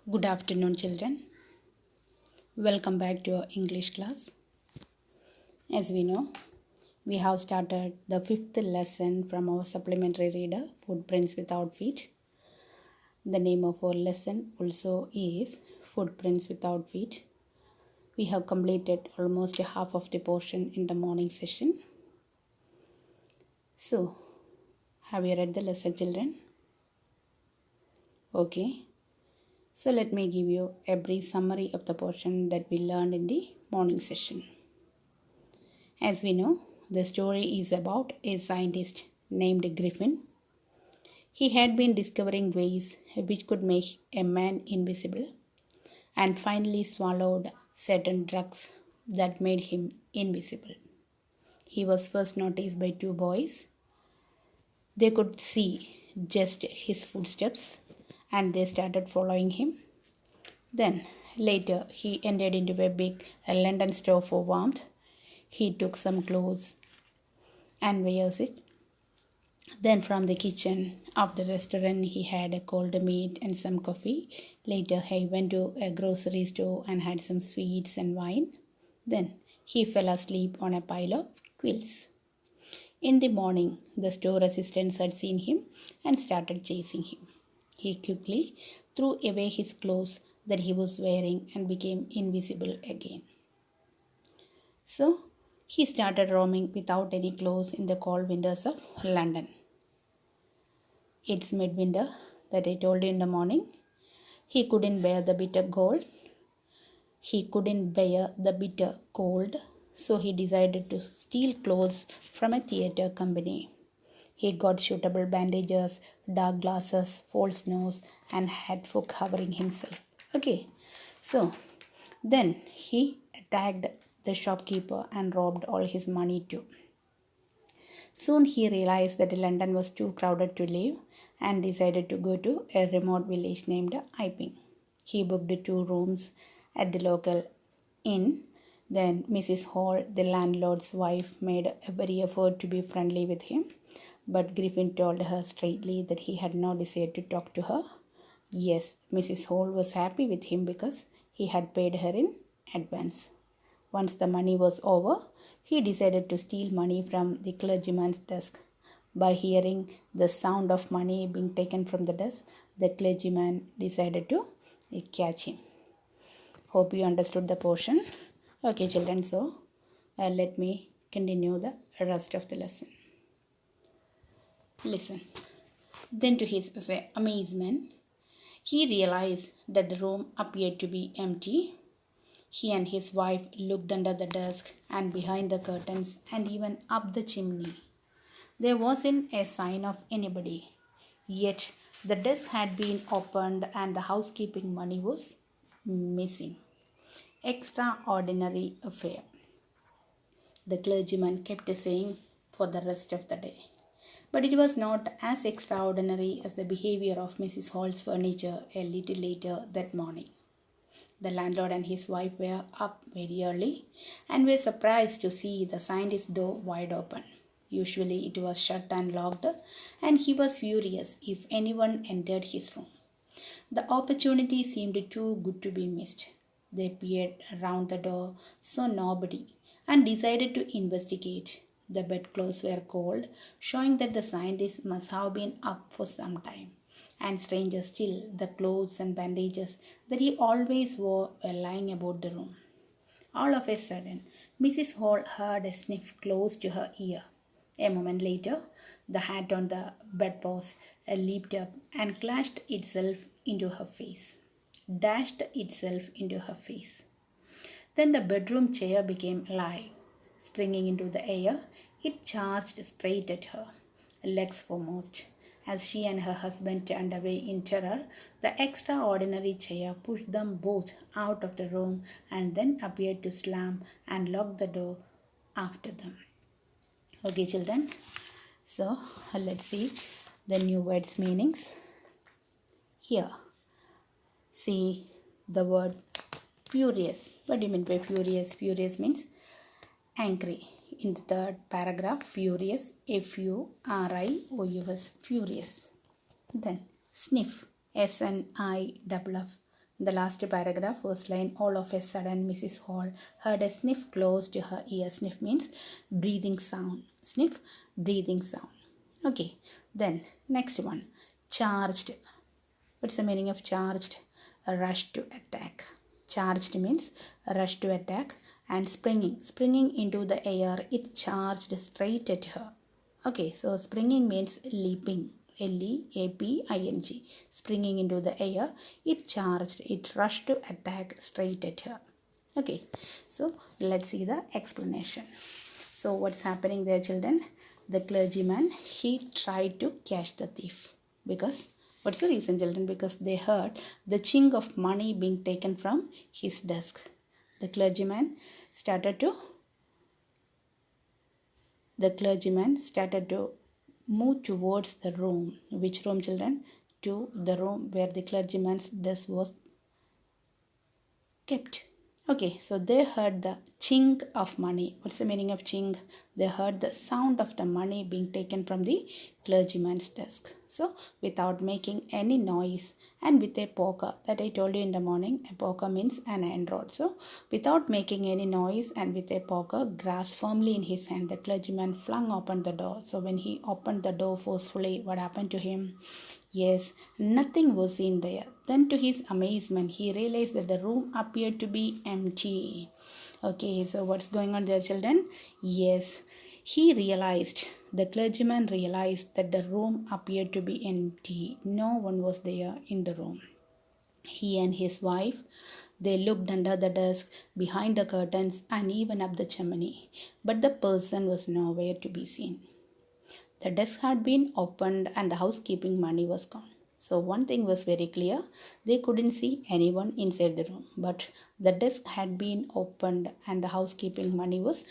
Good afternoon, children. Welcome back to our English class. As we know, we have started the fifth lesson from our supplementary reader, Footprints Without Feet. The name of our lesson also is Footprints Without Feet. We have completed almost half of the portion in the morning session. So, have you read the lesson, children? Okay. So let me give you a brief summary of the portion that we learned in the morning session. As we know, the story is about a scientist named Griffin. He had been discovering ways which could make a man invisible and finally swallowed certain drugs that made him invisible. He was first noticed by two boys. They could see just his footsteps and they started following him. Then later he entered into a big London store for warmth. He took some clothes and wears it. Then from the kitchen of the restaurant he had a cold meat and some coffee. Later he went to a grocery store and had some sweets and wine. Then he fell asleep on a pile of quilts. In the morning, the store assistants had seen him and started chasing him. He quickly threw away his clothes that he was wearing and became invisible again. So, he started roaming without any clothes in the cold winters of London. It's midwinter that I told you in the morning. He couldn't bear the bitter cold. So he decided to steal clothes from a theatre company. He got suitable bandages, dark glasses, false nose, and hat for covering himself. Okay, so then he attacked the shopkeeper and robbed all his money too. Soon he realized that London was too crowded to live and decided to go to a remote village named Iping. He booked 2 rooms at the local inn. Then Mrs. Hall, the landlord's wife, made every effort to be friendly with him, but Griffin told her straightly that he had no desire to talk to her. Yes, Mrs. Hall was happy with him because he had paid her in advance. Once the money was over, he decided to steal money from the clergyman's desk. By hearing the sound of money being taken from the desk, the clergyman decided to catch him. Hope you understood the portion. Okay, children, so let me continue the rest of the lesson. Listen. Then to his amazement, he realized that the room appeared to be empty. He and his wife looked under the desk and behind the curtains and even up the chimney. There wasn't a sign of anybody. Yet the desk had been opened and the housekeeping money was missing. Extraordinary affair, the clergyman kept saying for the rest of the day. But it was not as extraordinary as the behavior of Mrs. Hall's furniture a little later that morning. The landlord and his wife were up very early and were surprised to see the scientist's door wide open. Usually it was shut and locked, and he was furious if anyone entered his room. The opportunity seemed too good to be missed. They peered around the door, saw nobody, and decided to investigate. The bedclothes were cold, showing that the scientist must have been up for some time. And stranger still, the clothes and bandages that he always wore were lying about the room. All of a sudden, Mrs. Hall heard a sniff close to her ear. A moment later, the hat on the bedpost leaped up and dashed itself into her face. Then the bedroom chair became alive. Springing into the air, it charged straight at her, legs foremost. As she and her husband turned away in terror, the extraordinary chair pushed them both out of the room and then appeared to slam and lock the door after them. Okay, children. So, let's see the new words' meanings. Here, see the word furious. What do you mean by furious? Furious means angry. In the third paragraph, furious, F-U-R-I-O-U-S, furious. Then sniff, S-N-I-F-F, The last paragraph, first line, all of a sudden Mrs. Hall heard a sniff close to her ear. Sniff means breathing sound. Sniff, breathing sound. Okay, then next one, charged. What's the meaning of charged? A rush to attack. Charged means a rush to attack, and springing into the air, it charged straight at her. Okay, so springing means leaping. Leaping. Springing into the air, it charged, it rushed to attack straight at her. Okay, so let's see the explanation. So what's happening there, children? The clergyman, he tried to catch the thief. Because, what's the reason, children? Because they heard the chink of money being taken from his desk. The clergyman started to move towards the room. Which room, children? To the room where the clergyman's desk was kept. Okay, so they heard the chink of money. What's the meaning of chink? They heard the sound of the money being taken from the clergyman's desk. So, without making any noise and with a poker, that I told you in the morning, a poker means an iron rod. So, without making any noise and with a poker grasped firmly in his hand, the clergyman flung open the door. So, when he opened the door forcefully, what happened to him? Yes, nothing was in there. Then to his amazement, he realized that the room appeared to be empty. Okay, so what's going on there, children? Yes, the clergyman realized that the room appeared to be empty. No one was there in the room. He and his wife, they looked under the desk, behind the curtains, and even up the chimney. But the person was nowhere to be seen. The desk had been opened and the housekeeping money was gone. So one thing was very clear, they couldn't see anyone inside the room, but the desk had been opened and the housekeeping money was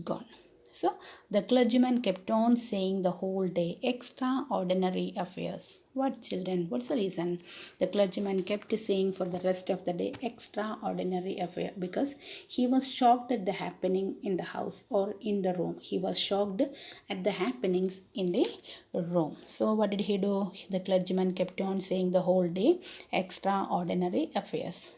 gone. So the clergyman kept on saying the whole day, extraordinary affairs. What, children? What's the reason? The clergyman kept saying for the rest of the day, extraordinary affair, because he was shocked at the happening in the house or in the room. He was shocked at the happenings in the room. So what did he do? The clergyman kept on saying the whole day, extraordinary affairs.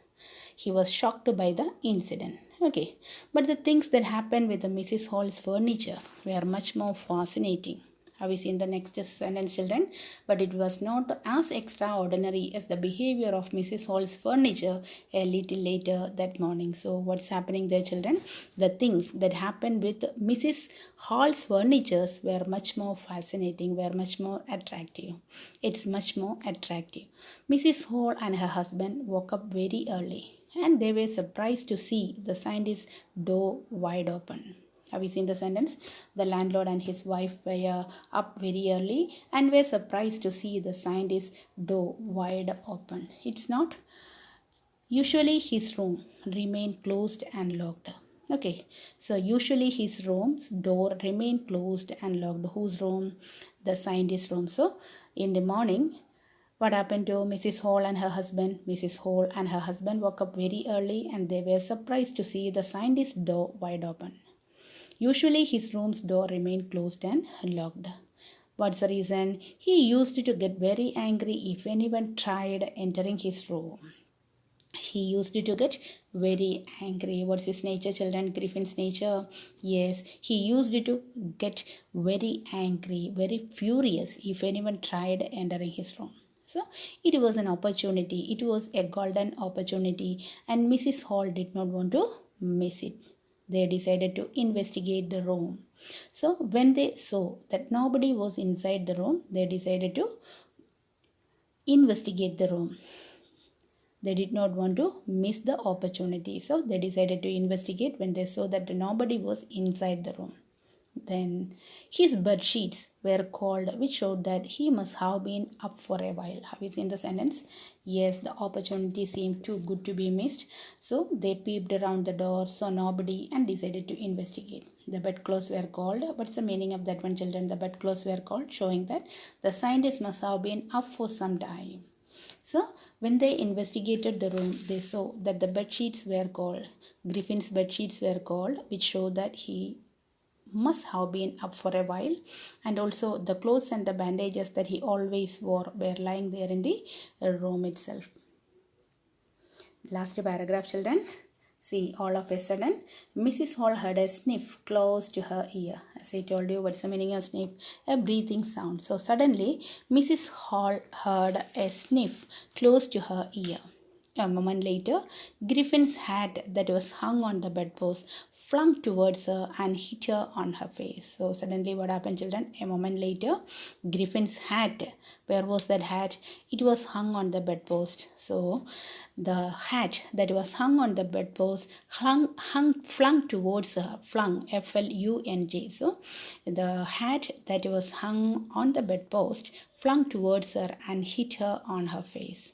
He was shocked by the incident. Okay, but the things that happened with the Mrs. Hall's furniture were much more fascinating. Have we seen the next sentence, children? But it was not as extraordinary as the behavior of Mrs. Hall's furniture a little later that morning. So what's happening there, children? The things that happened with Mrs. Hall's furnitures were much more fascinating, were much more attractive. It's much more attractive. Mrs. Hall and her husband woke up very early, and they were surprised to see the scientist's door wide open. Have you seen the sentence? The landlord and his wife were up very early and were surprised to see the scientist's door wide open. It's not. Usually his room remained closed and locked. Okay, so usually his room's door remained closed and locked. Whose room? The scientist's room. So in the morning, what happened to Mrs. Hall and her husband? Mrs. Hall and her husband woke up very early and they were surprised to see the scientist's door wide open. Usually his room's door remained closed and locked. What's the reason? He used to get very angry if anyone tried entering his room. He used to get very angry. What's his nature, children? Griffin's nature? Yes, he used to get very angry, very furious if anyone tried entering his room. So it was an opportunity. It was a golden opportunity, and Mrs. Hall did not want to miss it. They decided to investigate the room. So when they saw that nobody was inside the room, they decided to investigate the room. They did not want to miss the opportunity. So they decided to investigate when they saw that nobody was inside the room. Then his bed sheets were called, which showed that he must have been up for a while. Have you seen the sentence? Yes, the opportunity seemed too good to be missed. So they peeped around the door, saw nobody, and decided to investigate. The bedclothes were called. What's the meaning of that one, children? The bedclothes were called, showing that the scientists must have been up for some time. So when they investigated the room, they saw that the bed sheets were called. Griffin's bed sheets were called, which showed that he must have been up for a while, and also the clothes and the bandages that he always wore were lying there in the room itself. Last paragraph, children. See, all of a sudden, Mrs. Hall heard a sniff close to her ear. As I told you, what's the meaning of sniff? A breathing sound. So suddenly, Mrs. Hall heard a sniff close to her ear. A moment later, Griffin's hat that was hung on the bedpost flung towards her and hit her on her face. So suddenly what happened, children? A moment later, Griffin's hat, where was that hat? It was hung on the bedpost. So the hat that was hung on the bedpost flung towards her. Flung, F-L-U-N-G. So the hat that was hung on the bedpost flung towards her and hit her on her face.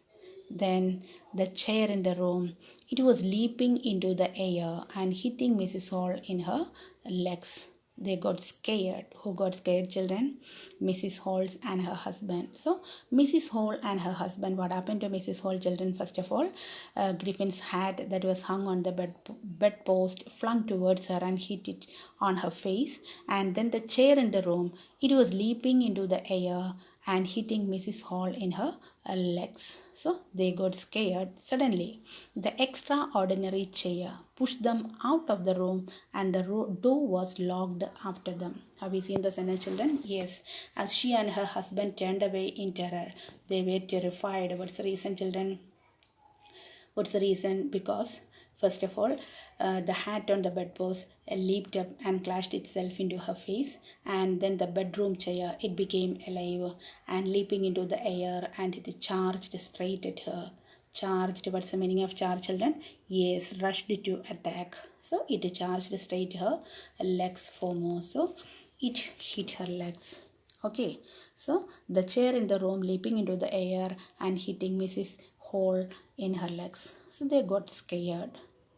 Then the chair in the room, it was leaping into the air and hitting Mrs. Hall in her legs. They got scared. Who got scared, children? Mrs. Hall and her husband. So Mrs. Hall and her husband, what happened to Mrs. Hall, children? First of all, Griffin's hat that was hung on the bedpost flung towards her and hit it on her face. And then the chair in the room, it was leaping into the air and hitting Mrs. Hall in her legs. So they got scared. Suddenly, the extraordinary chair pushed them out of the room and the door was locked after them. Have you seen the sentence, children? Yes. As she and her husband turned away in terror, they were terrified. What's the reason, children? What's the reason? Because first of all, the hat on the bedpost leaped up and clashed itself into her face, and then the bedroom chair, it became alive and leaping into the air, and it charged straight at her. Charged, what's the meaning of charge, children? Yes, rushed to attack. So it charged straight her legs foremost. So it hit her legs. Okay, so the chair in the room leaping into the air and hitting Mrs. Hall in her legs. So they got scared.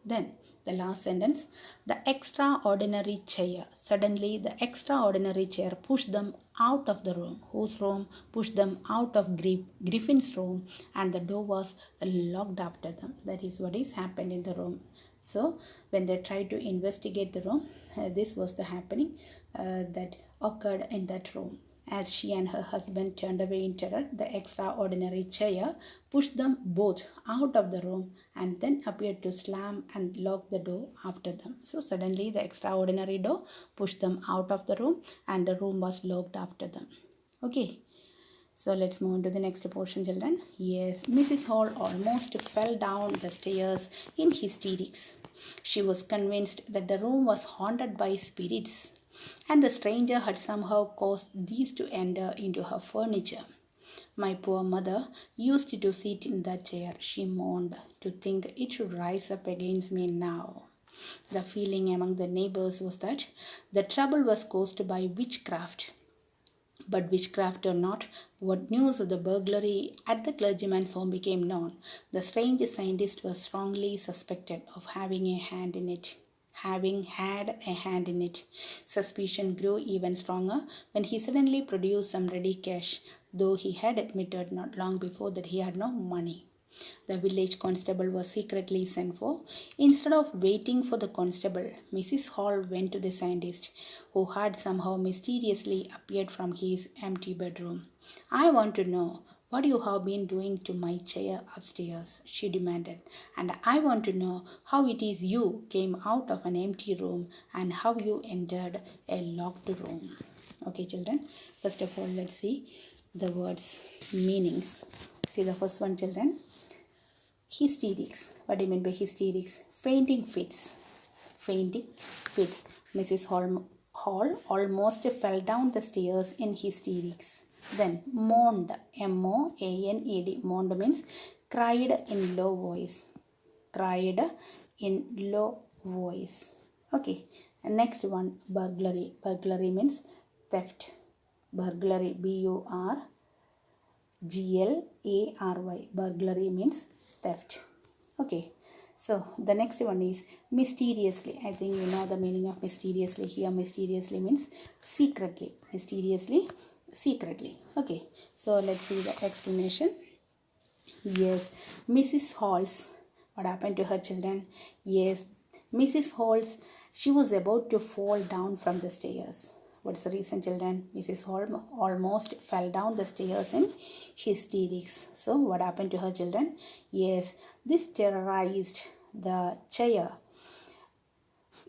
Then the last sentence, the extraordinary chair. Suddenly the extraordinary chair pushed them out of the room. Whose room? Pushed them out of Griffin's room, and the door was locked after them. That is what is happened in the room. So when they tried to investigate the room, this was the happening that occurred in that room. As she and her husband turned away in terror, the extraordinary chair pushed them both out of the room and then appeared to slam and lock the door after them. So suddenly the extraordinary door pushed them out of the room and the room was locked after them. Okay. So let's move on to the next portion, children. Yes, Mrs. Hall almost fell down the stairs in hysterics. She was convinced that the room was haunted by spirits, and the stranger had somehow caused these to enter into her furniture. My poor mother used to sit in that chair, she moaned, to think it should rise up against me now. The feeling among the neighbors was that the trouble was caused by witchcraft. But witchcraft or not, what news of the burglary at the clergyman's home became known, the strange scientist was strongly suspected of having a hand in it. Having had a hand in it. Suspicion grew even stronger when he suddenly produced some ready cash, though he had admitted not long before that he had no money. The village constable was secretly sent for. Instead of waiting for the constable, Mrs. Hall went to the scientist, who had somehow mysteriously appeared from his empty bedroom. I want to know what you have been doing to my chair upstairs, she demanded, and I want to know how it is you came out of an empty room and how you entered a locked room. Okay, children, first of all, let's see the words' meanings. See the first one, children. Hysterics. What do you mean by hysterics? Fainting fits. Fainting fits. Mrs. Hall almost fell down the stairs in hysterics. Then moaned. M-O-A-N-E-D. Moaned means cried in low voice. Cried in low voice. Okay. And next one, burglary. Burglary means theft. Burglary. B-U-R-G-L-A-R-Y. Burglary means theft. Okay. So the next one is mysteriously. I think you know the meaning of mysteriously. Here mysteriously means secretly. Mysteriously, secretly. Okay. So let's see the explanation. Yes, Mrs. Hall's. What happened to her, children? Yes, Mrs. Hall's. She was about to fall down from the stairs. What's the reason, children? Mrs. Hall almost fell down the stairs in hysterics. So what happened to her, children? Yes, this terrorized the chair.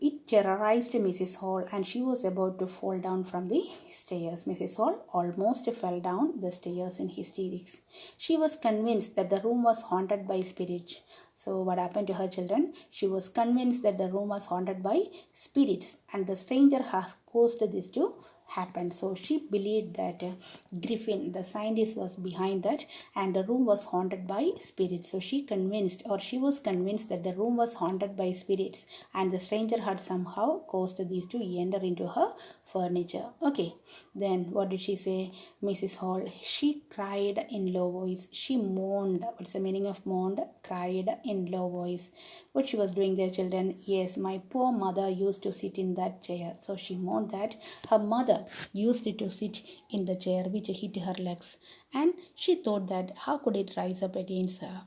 It terrorized Mrs. Hall and she was about to fall down from the stairs. Mrs. Hall almost fell down the stairs in hysterics. She was convinced that the room was haunted by spirits. So what happened to her, children? She was convinced that the room was haunted by spirits and the stranger has caused this to happen. So she believed that Griffin, the scientist, was behind that and the room was haunted by spirits. So she was convinced that the room was haunted by spirits and the stranger had somehow caused these to enter into her furniture. Okay, then what did she say? Mrs. Hall, she cried in low voice. She moaned. What's the meaning of moaned? Cried in low voice. What she was doing there, children? Yes, my poor mother used to sit in that chair. So she moaned that her mother used to sit in the chair which hit her legs, and she thought that how could it rise up against her.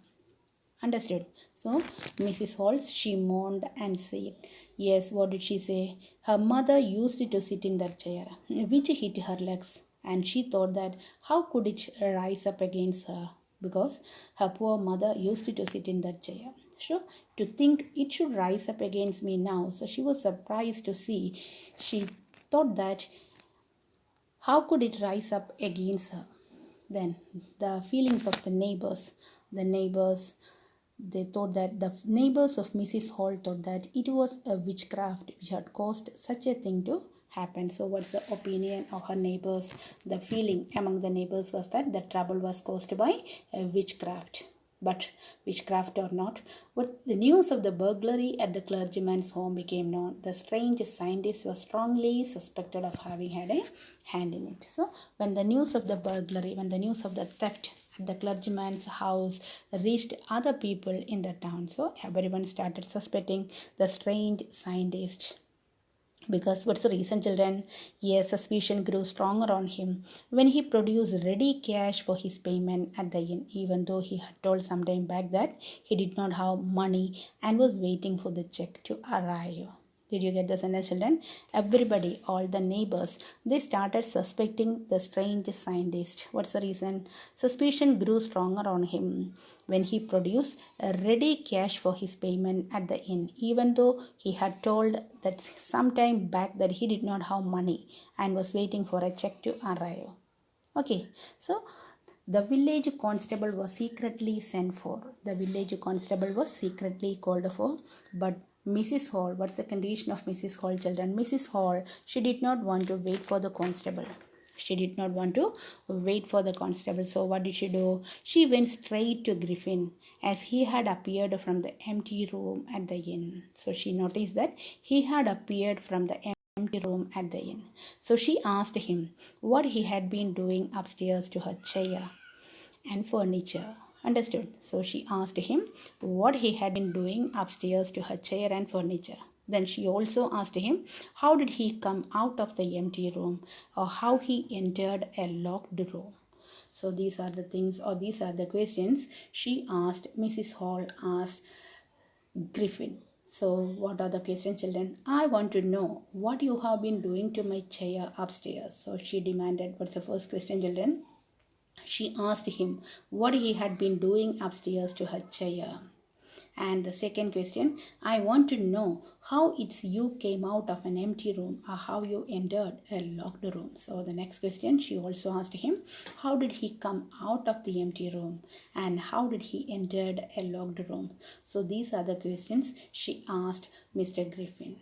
Understood? So Mrs. Halls, she moaned and said, yes, what did she say? Her mother used to sit in that chair which hit her legs, and she thought that how could it rise up against her, because her poor mother used to sit in that chair. So to think it should rise up against me now. So she was surprised to see. She thought that how could it rise up against her? Then the feelings of the neighbors, they thought that the neighbors of Mrs. Hall thought that it was a witchcraft which had caused such a thing to happen. So what's the opinion of her neighbors? The feeling among the neighbors was that the trouble was caused by a witchcraft. But witchcraft or not, but the news of the burglary at the clergyman's home became known. The strange scientist was strongly suspected of having had a hand in it. So when the news of the burglary, when the news of the theft at the clergyman's house reached other people in the town, so everyone started suspecting the strange scientist. Because what's the reason, children? Yes, suspicion grew stronger on him when he produced ready cash for his payment at the inn, even though he had told some time back that he did not have money and was waiting for the check to arrive. Did you get the sentence, children? Everybody, all the neighbors, they started suspecting the strange scientist. What's the reason? Suspicion grew stronger on him when he produced a ready cash for his payment at the inn, even though he had told that some time back that he did not have money and was waiting for a check to arrive. Okay, so the village constable was secretly sent for. The village constable was secretly called for, but Mrs. Hall, what's the condition of Mrs. Hall, children? Mrs. Hall, she did not want to wait for the constable. She did not want to wait for the constable. So what did she do? She went straight to Griffin as he had appeared from the empty room at the inn. So she noticed that he had appeared from the empty room at the inn. So she asked him what he had been doing upstairs to her chair and furniture. Understood? So she asked him what he had been doing upstairs to her chair and furniture. Then she also asked him how did he come out of the empty room or how he entered a locked room. So these are the things, or these are the questions she asked, Mrs. Hall asked Griffin. So what are the questions, children? I want to know what you have been doing to my chair upstairs. So she demanded. What's the first question, children? She asked him what he had been doing upstairs to her chair. And the second question, I want to know how it's you came out of an empty room or how you entered a locked room. So the next question, she also asked him, how did he come out of the empty room and how did he entered a locked room? So these are the questions she asked Mr. Griffin.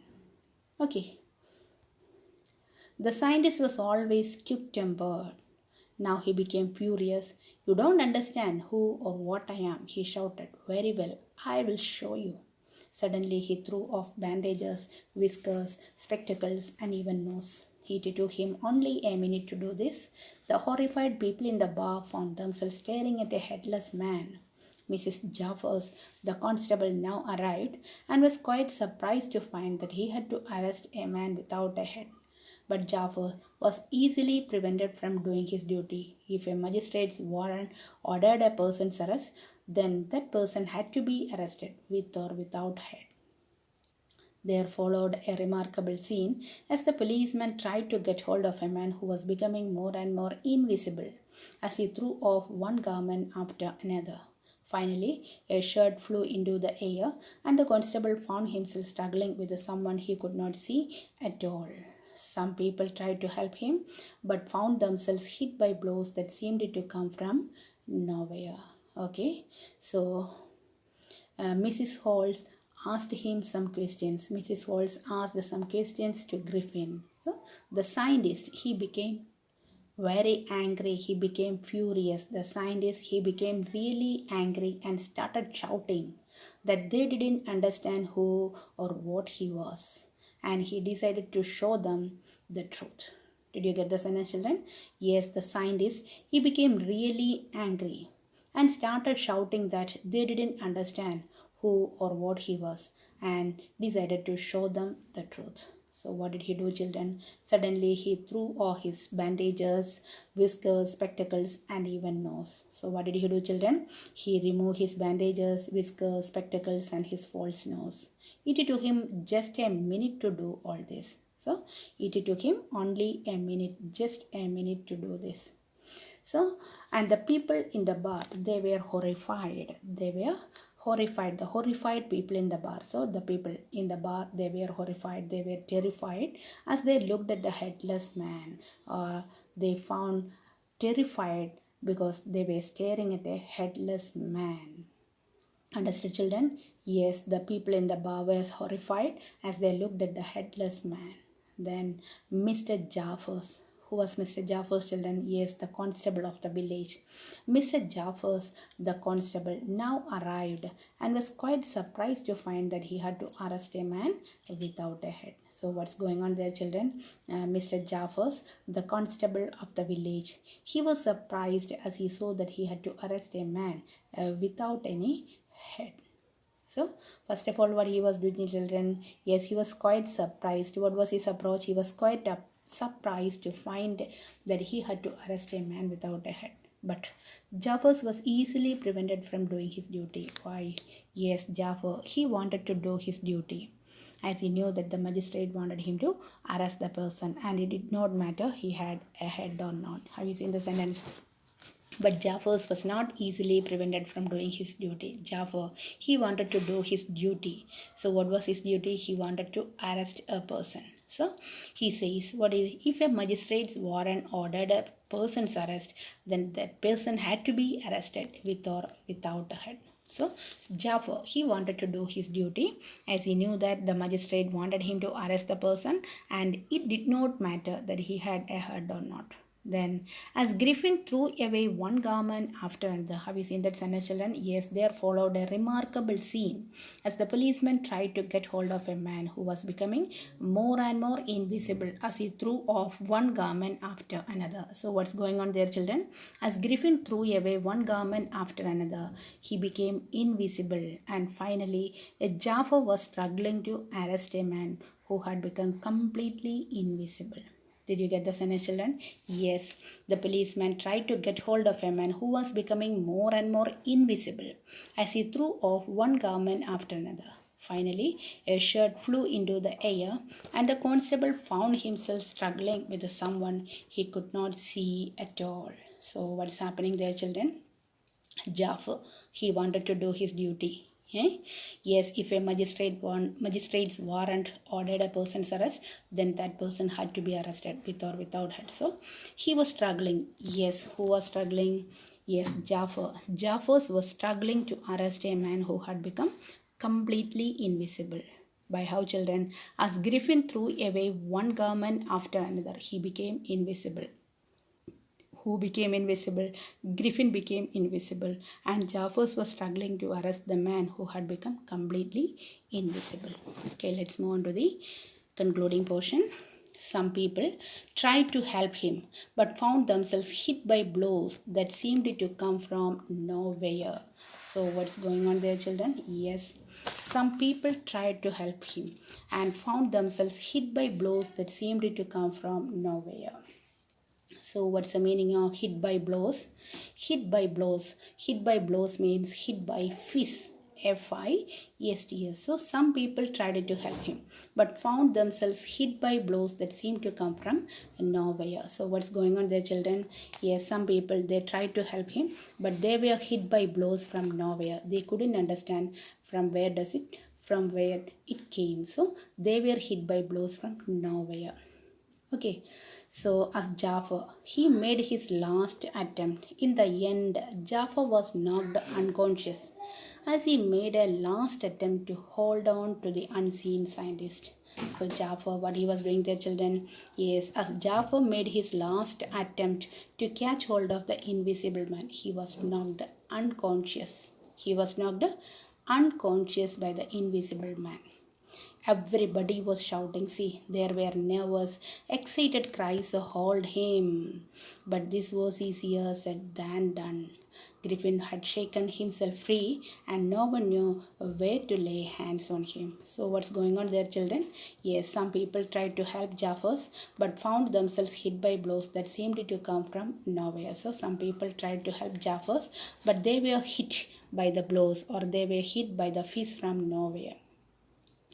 Okay. The scientist was always quick-tempered. Now he became furious. You don't understand who or what I am, he shouted. Very well, I will show you. Suddenly he threw off bandages, whiskers, spectacles, and even nose. It took him only a minute to do this. The horrified people in the bar found themselves staring at a headless man. Mrs. Jaffers, the constable, now arrived and was quite surprised to find that he had to arrest a man without a head. But Jafar was easily prevented from doing his duty. If a magistrate's warrant ordered a person's arrest, then that person had to be arrested with or without head. There followed a remarkable scene as the policeman tried to get hold of a man who was becoming more and more invisible as he threw off one garment after another. Finally, a shirt flew into the air, and the constable found himself struggling with someone he could not see at all. Some people tried to help him, but found themselves hit by blows that seemed to come from nowhere. Okay, so Mrs. Halls asked him some questions. Mrs. Halls asked some questions to Griffin. So the scientist, he became very angry. He became furious. The scientist, he became really angry and started shouting that they didn't understand who or what he was. And he decided to show them the truth. Did you get the sentence, children? Yes, the scientist, he became really angry and started shouting that they didn't understand who or what he was and decided to show them the truth. So what did he do, children? Suddenly he threw all his bandages, whiskers, spectacles and even nose. So what did he do, children? He removed his bandages, whiskers, spectacles and his false nose. It took him just a minute to do all this. So it took him only a minute, just a minute to do this. So, and the people in the bar, they were horrified. They were horrified, the horrified people in the bar. So, the people in the bar, they were horrified, they were terrified as they looked at the headless man. They found terrified because they were staring at a headless man. Understood, children? Yes, the people in the bar were horrified as they looked at the headless man. Then Mr. Jaffers. Who was Mr. Jaffers, children? Yes, the constable of the village. Mr. Jaffers, the constable, now arrived and was quite surprised to find that he had to arrest a man without a head. So what's going on there, children? Mr. Jaffers, the constable of the village, he was surprised as he saw that he had to arrest a man without any head. So, first of all, what he was doing, children? Yes, he was quite surprised. What was his approach? He was quite surprised to find that he had to arrest a man without a head. But Jaffers was easily prevented from doing his duty. Why? Yes, Jaffer, he wanted to do his duty as he knew that the magistrate wanted him to arrest the person and it did not matter he had a head or not. Have you seen the sentence? But Jaffers was not easily prevented from doing his duty. Jaffer, he wanted to do his duty. So what was his duty? He wanted to arrest a person. So he says, if a magistrate's warrant ordered a person's arrest, then that person had to be arrested with or without a head. So Jaffer, he wanted to do his duty as he knew that the magistrate wanted him to arrest the person and it did not matter that he had a head or not. Then, as Griffin threw away one garment after another, have you seen that sentence, children? Yes, there followed a remarkable scene as the policeman tried to get hold of a man who was becoming more and more invisible as he threw off one garment after another. So, what's going on there, children? As Griffin threw away one garment after another, he became invisible, and finally, a Jaffa was struggling to arrest a man who had become completely invisible. Did you get the sentence, children? Yes, the policeman tried to get hold of a man who was becoming more and more invisible as he threw off one garment after another. Finally, a shirt flew into the air and the constable found himself struggling with someone he could not see at all. So, what's happening there, children? Jaffa, he wanted to do his duty. Yes, if a magistrate's warrant ordered a person's arrest, then that person had to be arrested with or without head. So he was struggling. Yes, who was struggling? Yes, Jaffer. Jaffers was struggling to arrest a man who had become completely invisible. By how, children? As Griffin threw away one garment after another, he became invisible. Who became invisible? Griffin became invisible, and Jaffers was struggling to arrest the man who had become completely invisible. Okay, let's move on to the concluding portion. Some people tried to help him but found themselves hit by blows that seemed to come from nowhere. So, what's going on there, children? Yes, some people tried to help him and found themselves hit by blows that seemed to come from nowhere. So what's the meaning of hit by blows? Hit by blows. Hit by blows means hit by fists. Fists. So some people tried to help him but found themselves hit by blows that seemed to come from nowhere. So what's going on there, children? Yes, some people, they tried to help him but they were hit by blows from nowhere. They couldn't understand from where it came. So they were hit by blows from nowhere. Okay, so as Jafar, he made his last attempt. In the end, Jafar was knocked unconscious as he made a last attempt to hold on to the unseen scientist. So Jafar, what he was doing there, children? Yes, as Jafar made his last attempt to catch hold of the invisible man, he was knocked unconscious. He was knocked unconscious by the invisible man. Everybody was shouting. See, there were nervous, excited cries, hold him. But this was easier said than done. Griffin had shaken himself free and no one knew where to lay hands on him. So what's going on there, children? Yes, some people tried to help Jaffers but found themselves hit by blows that seemed to come from nowhere. So some people tried to help Jaffers but they were hit by the blows, or they were hit by the fists from nowhere.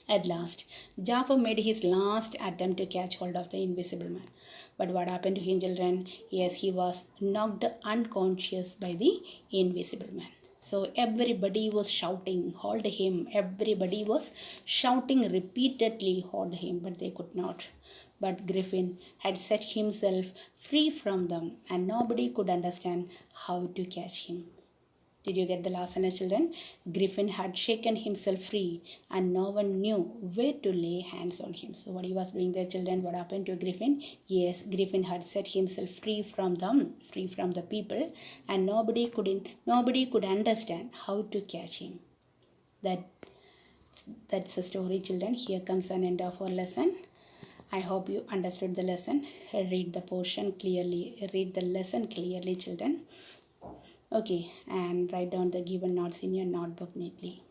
At last, Jafar made his last attempt to catch hold of the invisible man. But what happened to him, children? Yes, he was knocked unconscious by the invisible man. So everybody was shouting, hold him. Everybody was shouting repeatedly, hold him, but they could not. But Griffin had set himself free from them and nobody could understand how to catch him. Did you get the last sentence, children? Griffin had shaken himself free and no one knew where to lay hands on him. So what he was doing there, children? What happened to Griffin? Yes, Griffin had set himself free from them, free from the people, and nobody could understand how to catch him. That's the story, children. Here comes an end of our lesson. I hope you understood the lesson. Read the portion clearly. Read the lesson clearly, children. Okay, and write down the given notes in your notebook neatly.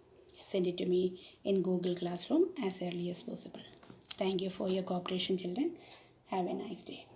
Send it to me in Google Classroom as early as possible. Thank you for your cooperation, children. Have a nice day.